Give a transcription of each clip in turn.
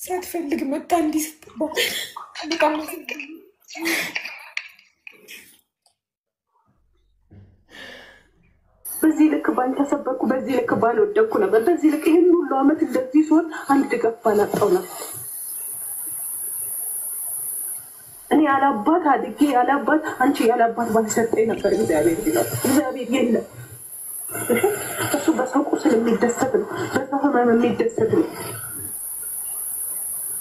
ሳትፈልግ መጣ እንዲህ ስትባል በጣም በዚህ ልክ ባልተሰበኩ በዚህ ልክ ባልወደኩ ነበር። በዚህ ልክ ይሄን ሁሉ አመት እንደዚህ ሲሆን አንድ ድጋፍ ባላጣው ነበር። እኔ ያላባት አድጌ ያላባት አንቺ ያላባት ባልሰጠኝ ነበር እግዚአብሔር ይላል። እግዚአብሔር የለም እሱ በሰው ቁስል የሚደሰት ነው፣ በሰው ህመም የሚደሰት ነው፣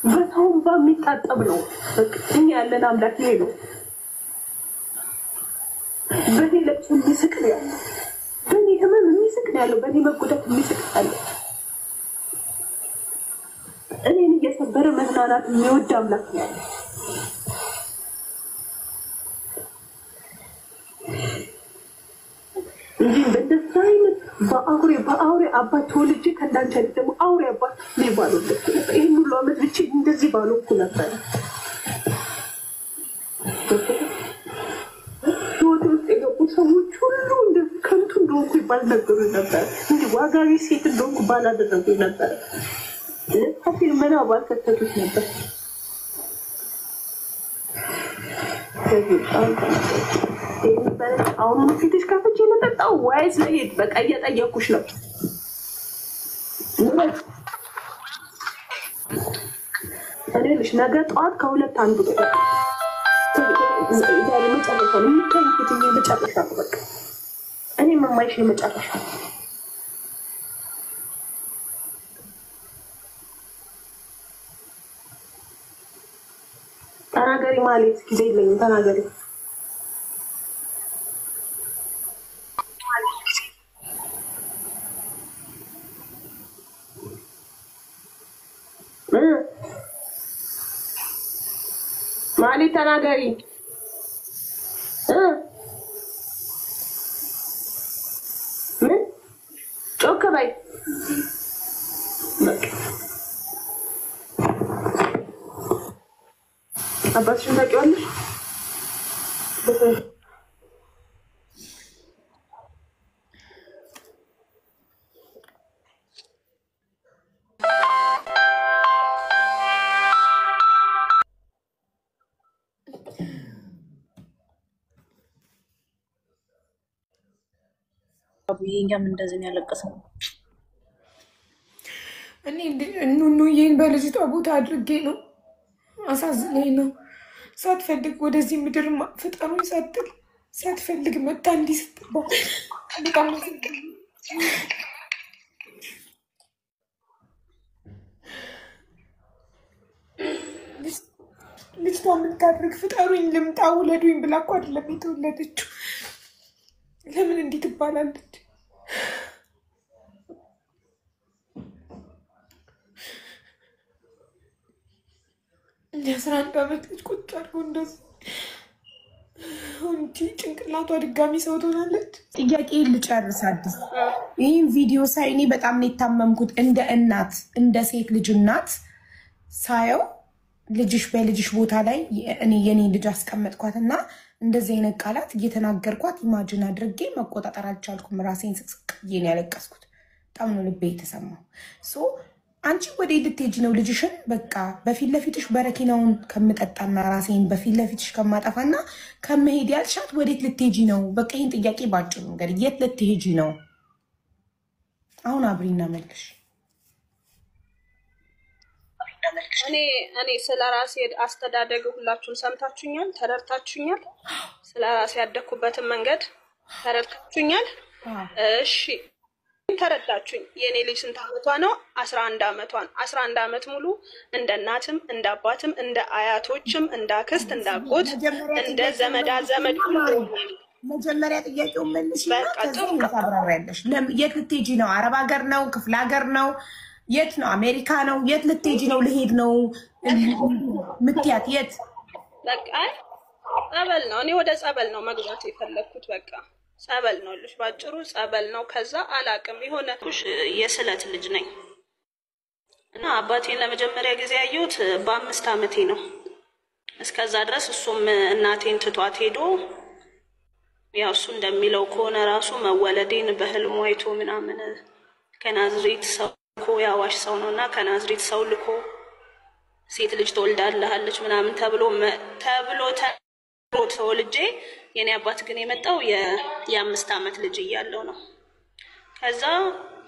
በሰው በሚጣጠብ ነው። እኛ ያለን አምላክ ይሄ ነው። በኔ ለቅሶ የሚስቅ ነው ያለው፣ በኔ ህመም የሚስቅ ነው ያለው፣ በኔ መጎዳት የሚስቅ ያለው፣ እኔን እየሰበረ መዝናናት የሚወድ አምላክ ነው ያለው። እንጂ በደስታ አይነት በአውሬ አባት ተወልጄ ከእንዳንቺ አይነት ደግሞ አውሬ አባት ሊባሉ ነበር። ይህን ሁሉ አመት ብቻ እንደዚህ ባልኩ ነበር። ህይወት ውስጥ የገቡ ሰዎች ሁሉ እንደዚህ ከንቱ እንደሆንኩ ባልነገሩ ነበር። እንዲህ ዋጋዊ ሴት እንደሆንኩ ባላደረጉ ነበር። ለካፌር መና ባልከተቱት ነበር። አሁን ፊትሽ ከፍቼ ለጠጣው ወይስ ለሄድ በቃ እየጠየኩሽ ነው። እኔ ልሽ ነገ ጠዋት ከሁለት አንዱ ዛሬ መጨረሻ ነው የሚታይት የመጨረሻ በቃ እኔ የማይሽ የመጨረሻ ተናገሪ ማለት ጊዜ የለኝም። ተናገሪ ማሊ ተናገሪ ምን ጮክ በይ አባትሽን ታውቂዋለሽ? ይሄኛም እንደዚህ ያለቀሰው እኔ ኑኑዬን በልጅቷ ቦታ አድርጌ ነው። አሳዝነኝ ነው። ሳትፈልግ ወደዚህ ምድር ፍጠሩ ይሳጥል ሳትፈልግ መጣ እንዲህ ስትባል በጣም ልጅቷ የምታድርግ ፍጠሩኝ ልምጣ ውለዱኝ ብላ እኮ አይደለም የተወለደችው። ለምን እንዲህ ትባላለች? የ11 ዓመት ልጅ ቁጭ አድርጎ እንደዚህ እንጂ ጭንቅላቷ ድጋሚ ሰው ትሆናለች። ጥያቄ ልጨርስ። አዲስ ይህን ቪዲዮ ሳይ እኔ በጣም ነው የታመምኩት። እንደ እናት እንደ ሴት ልጅ እናት ሳየው ልጅሽ በልጅሽ ቦታ ላይ እኔ የኔ ልጅ አስቀመጥኳትና እንደዚህ አይነት ቃላት እየተናገርኳት ኢማጂን አድርጌ መቆጣጠር አልቻልኩም። ራሴን ስቅስቅ ይሄን ያለቀስኩት በጣም ነው ልቤ የተሰማው። ሶ አንቺ ወደ ልትሄጂ ነው? ልጅሽን በቃ በፊት ለፊትሽ በረኪናውን ከምጠጣና ራሴን በፊት ለፊትሽ ከማጠፋና ከመሄድ ያልሻት ወዴት ልትሄጂ ነው? በቃ ይሄን ጥያቄ ባጭሩ ነገር የት ልትሄጂ ነው? አሁን አብሪና መልሽ። እኔ ስለራሴ አስተዳደግ ሁላችሁም ሰምታችሁኛል፣ ተረድታችሁኛል። ስለራሴ ያደኩበትን መንገድ ተረድታችሁኛል። እሺ ተረዳችሁኝ። የኔ ልጅ ስንት አመቷ ነው? 11 አመቷን 11 አመት ሙሉ እንደ እናትም እንደ አባትም እንደ አያቶችም እንደ አክስት እንደ አጎት እንደ ዘመድ ሁሉ መጀመሪያ ጥያቄው መልሽ። በቃ ታብራሪያለሽ። የት ልትሄጂ ነው? አረብ ሀገር ነው? ክፍለ ሀገር ነው? የት ነው? አሜሪካ ነው? የት ልትሄጂ ነው? ልሄድ ነው ምትያት የት? በቃ ጸበል ነው። እኔ ወደ ጸበል ነው መግባት የፈለኩት። በቃ ጸበል ነው ልጅ ባጭሩ ጸበል ነው። ከዛ አላቅም የሆነ የስለት ልጅ ነኝ እና አባቴን ለመጀመሪያ ጊዜ ያየሁት በ5 አመቴ ነው። እስከዛ ድረስ እሱም እናቴን ትቷት ሄዶ ያው እሱ እንደሚለው ከሆነ ራሱ መወለዴን በህልሙ አይቶ ምናምን ከናዝሬት ሰው ልኮ ያዋሽ ሰው ነውና ከናዝሬት ሰው ልኮ ሴት ልጅ ትወልዳለች ምናምን ተብሎ ተወልጄ የኔ አባት ግን የመጣው የ5 ዓመት ልጅ እያለው ነው። ከዛ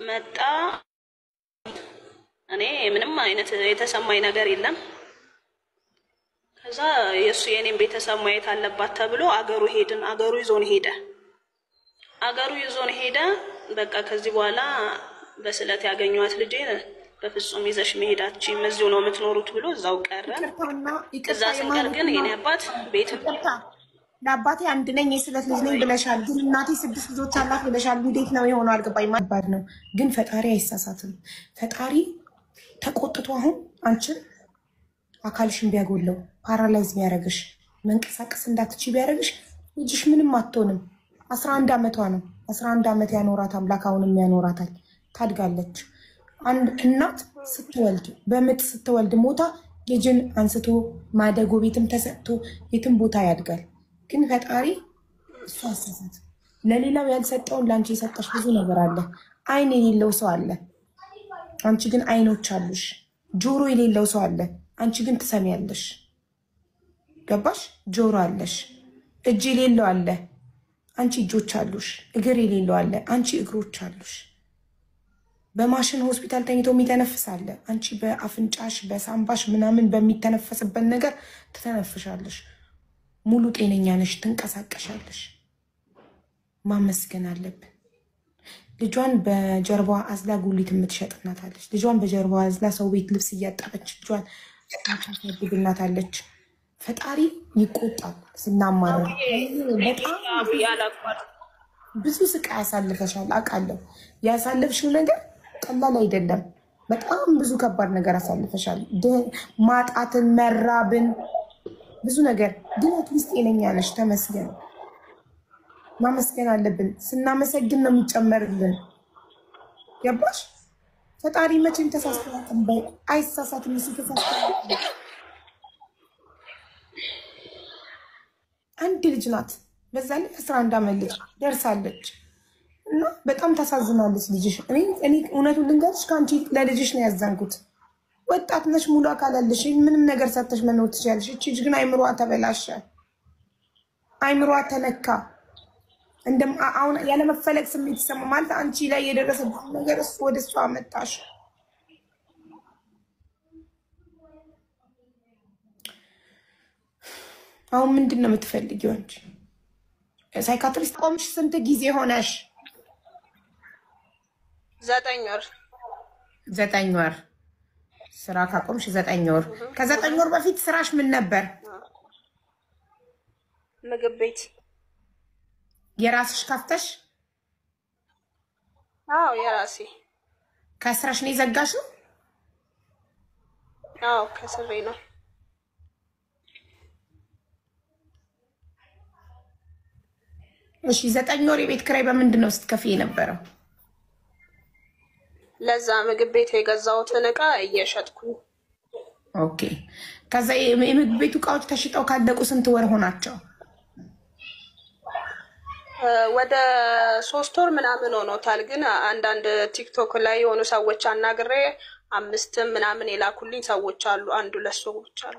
መጣ። እኔ ምንም አይነት የተሰማኝ ነገር የለም። ከዛ የኔን ቤተሰብ ማየት አለባት ተብሎ አገሩ ይዞን ሄደ። በቃ ከዚህ በኋላ በስለት ያገኘኋት ልጄ በፍጹም ይዘሽ መሄዳችን እዚሁ ነው የምትኖሩት ብሎ እዛው ቀረ። እዛ ሲቀር ግን የኔ አባት ቤት ለአባቴ አንድ ነኝ የስለት ልጅ ነኝ ብለሻል። ግን እናቴ 6 ልጆች አላት ብለሻል። እንዴት ነው የሆነው? አልገባኝ። ማባድ ነው ግን ፈጣሪ አይሳሳትም። ፈጣሪ ተቆጥቶ አሁን አንቺን አካልሽን ቢያጎለው ፓራላይዝ ቢያደርግሽ መንቀሳቀስ እንዳትችይ ቢያደርግሽ ልጅሽ ምንም አትሆንም። 11 ዓመቷ ነው። 11 ዓመት ያኖራት አምላክ አሁንም ያኖራታል። ታድጋለች። አንድ እናት ስትወልድ በምጥ ስትወልድ ሞታ ልጅን አንስቶ ማደጎ ቤትም ተሰጥቶ የትም ቦታ ያድጋል። ግን ፈጣሪ እሱ አሳሳት ለሌላው ያልሰጠውን ለአንቺ የሰጠሽ ብዙ ነገር አለ። አይን የሌለው ሰው አለ፣ አንቺ ግን አይኖች አሉሽ። ጆሮ የሌለው ሰው አለ፣ አንቺ ግን ትሰሚያለሽ። ገባሽ? ጆሮ አለሽ። እጅ የሌለው አለ፣ አንቺ እጆች አሉሽ። እግር የሌለው አለ፣ አንቺ እግሮች አሉሽ። በማሽን ሆስፒታል ተኝቶ የሚተነፍስ አለ፣ አንቺ በአፍንጫሽ በሳምባሽ ምናምን በሚተነፈስበት ነገር ትተነፍሻለሽ። ሙሉ ጤነኛ ነሽ፣ ትንቀሳቀሻለሽ። ማመስገን አለብን። ልጇን በጀርባዋ አዝላ ጉሊት የምትሸጥ እናት አለች። ልጇን በጀርባዋ አዝላ ሰው ቤት ልብስ እያጠበች ልጇን ታሳድግ እናት አለች። ፈጣሪ ይቆጣል ስናማረር። በጣም ብዙ ስቃይ ያሳልፈሻል አውቃለሁ። ያሳልፍሽው ነገር ቀላል አይደለም። በጣም ብዙ ከባድ ነገር አሳልፈሻል። ማጣትን፣ መራብን፣ ብዙ ነገር። ግን አትሊስት ጤነኛ ነሽ። ተመስገን። ማመስገን አለብን። ስናመሰግን ነው የሚጨመርልን። ገባሽ? ፈጣሪ መቼም ተሳስተናል አይሳሳትም። እሱ ተሳስተናል። አንድ ልጅ ናት። በዛ ላይ 11 ዓመት ልጅ ደርሳለች እና በጣም ታሳዝናለች ልጅሽ። እኔ እውነቱን ልንገርሽ ከአንቺ ለልጅሽ ነው ያዘንኩት። ወጣት ነሽ፣ ሙሉ አካል አለሽ፣ ምንም ነገር ሰጥተሽ መኖር ትችያለሽ። እቺ ልጅ ግን አይምሮዋ ተበላሸ፣ አይምሮዋ ተነካ። አሁን ያለመፈለግ ስሜት ይሰማ ማለት አንቺ ላይ የደረሰበት ነገር እሱ ወደ እሷ አመጣሽ። አሁን ምንድን ነው የምትፈልጊው አንቺ? ሳይካትሪስት ቆምሽ ስንት ጊዜ ሆነሽ? 9 ወር። 9 ወር ስራ ካቆምሽ 9 ወር። ከ9 ወር በፊት ስራሽ ምን ነበር? ምግብ ቤት። የራስሽ ካፍተሽ? አዎ የራሴ። ከስራሽ ነው የዘጋሽው? አዎ ከስሬ ነው። እሺ 9 ወር የቤት ኪራይ በምንድን ነው ስትከፍይ የነበረው? ለዛ ምግብ ቤት የገዛሁትን እቃ እየሸጥኩኝ። ኦኬ። ከዛ የምግብ ቤቱ እቃዎች ተሽጠው ካለቁ ስንት ወር ሆናቸው? ወደ 3 ወር ምናምን ሆኖታል። ግን አንዳንድ ቲክቶክ ላይ የሆኑ ሰዎች አናግሬ 5 ምናምን የላኩልኝ ሰዎች አሉ። 1-2 ሰዎች አሉ።